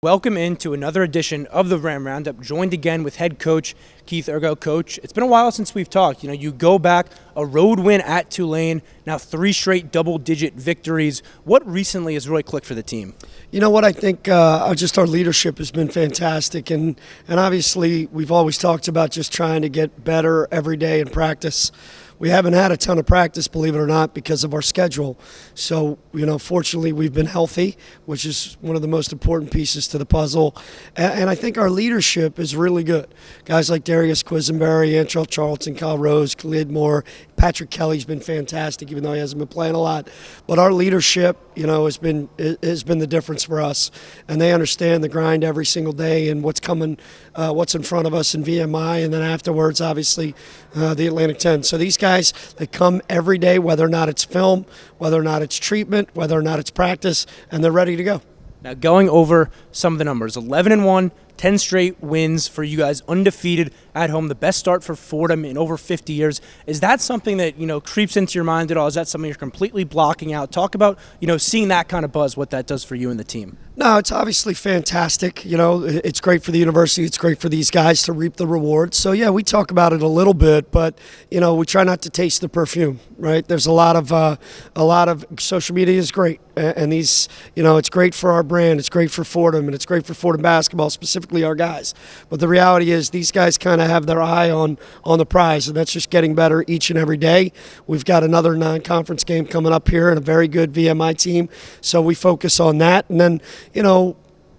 Welcome into another edition of the Ram Roundup, joined again with head coach Keith Urgo. Coach, it's been a while since we've talked. You go back, a road win at Tulane, now 3 straight double-digit victories. What recently has really clicked for the team? You know what, I think just our leadership has been fantastic, and obviously we've always talked about just trying to get better every day in practice. We haven't had a ton of practice, believe it or not, because of our schedule. So, fortunately we've been healthy, which is one of the most important pieces to the puzzle. And I think our leadership is really good. Guys like Darius Quisenberry, Antrell Charlton, Kyle Rose, Khalid Moore, Patrick Kelly's been fantastic, even though he hasn't been playing a lot. But our leadership, has been the difference for us. And they understand the grind every single day and what's coming, what's in front of us in VMI, and then afterwards, obviously, the Atlantic 10. So these guys, they come every day, whether or not it's film, whether or not it's treatment, whether or not it's practice, and they're ready to go. Now, going over some of the numbers, 11-1, 10 straight wins for you guys, undefeated at home, the best start for Fordham in over 50 years. Is that something that, creeps into your mind at all? Is that something you're completely blocking out? Talk about, seeing that kind of buzz, what that does for you and the team. No, it's obviously fantastic. It's great for the university. It's great for these guys to reap the rewards. So, yeah, we talk about it a little bit, but, we try not to taste the perfume, right? There's a lot of social media is great. And these, it's great for our brand. It's great for Fordham, and it's great for Fordham basketball, specifically our guys. But the reality is these guys kind of have their eye on the prize, and that's just getting better each and every day. We've got another non-conference game coming up here and a very good VMI team. So we focus on that. And then,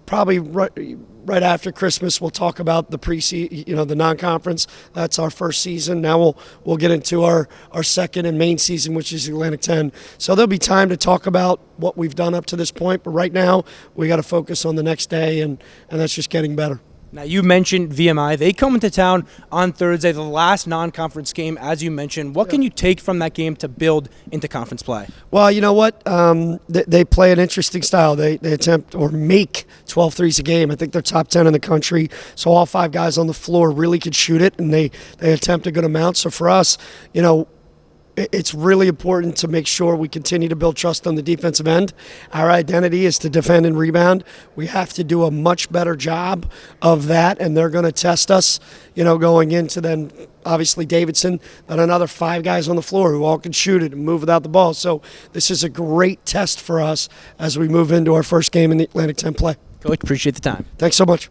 probably right after Christmas, we'll talk about the the non-conference. That's our first season. Now we'll get into our second and main season, which is the Atlantic 10. So there'll be time to talk about what we've done up to this point. But right now, we got to focus on the next day, and that's just getting better. Now, you mentioned VMI. They come into town on Thursday, the last non-conference game, as you mentioned. What can you take from that game to build into conference play? Well, you know what? They play an interesting style. They attempt or make 12 threes a game. I think they're top 10 in the country. So all 5 guys on the floor really could shoot it, and they attempt a good amount. So for us, it's really important to make sure we continue to build trust on the defensive end. Our identity is to defend and rebound. We have to do a much better job of that, and they're going to test us, going into then obviously Davidson and another 5 guys on the floor who all can shoot it and move without the ball. So this is a great test for us as we move into our first game in the Atlantic 10 play. Coach, appreciate the time. Thanks so much.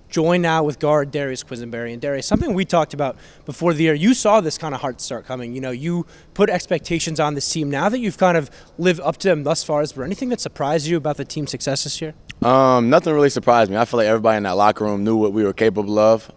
Join now with guard Darius Quisenberry. And Darius, something we talked about before the year, you saw this kind of heart start coming. You put expectations on this team. Now that you've kind of lived up to them thus far, is there anything that surprised you about the team's success this year? Nothing really surprised me. I feel like everybody in that locker room knew what we were capable of.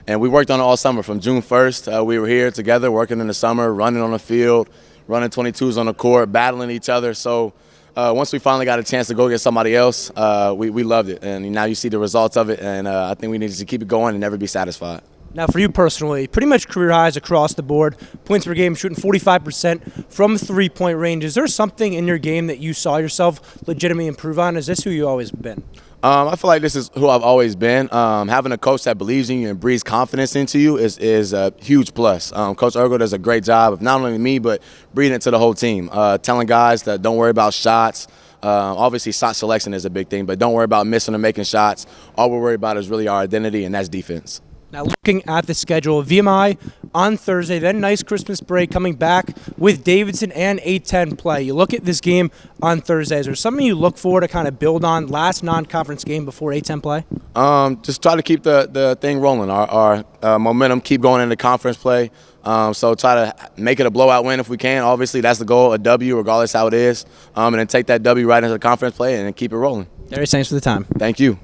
And we worked on it all summer. From June 1st, we were here together working in the summer, running on the field, running 22s on the court, battling each other. So once we finally got a chance to go get somebody else, we loved it. And now you see the results of it, and I think we need to keep it going and never be satisfied. Now, for you personally, pretty much career highs across the board. Points per game, shooting 45% from three-point range. Is there something in your game that you saw yourself legitimately improve on? Is this who you've always been? I feel like this is who I've always been. Having a coach that believes in you and breathes confidence into you is a huge plus. Coach Urgo does a great job of not only me, but breathing it to the whole team. Telling guys that don't worry about shots. Obviously, shot selection is a big thing, but don't worry about missing or making shots. All we're worried about is really our identity, and that's defense. Now, looking at the schedule, VMI on Thursday, then nice Christmas break, coming back with Davidson and A-10 play. You look at this game on Thursday. Is there something you look for to kind of build on last non-conference game before A-10 play? Just try to keep the thing rolling. Our momentum keep going into conference play. So try to make it a blowout win if we can. Obviously, that's the goal, a W, regardless how it is. And then take that W right into the conference play and keep it rolling. Darius, thanks for the time. Thank you.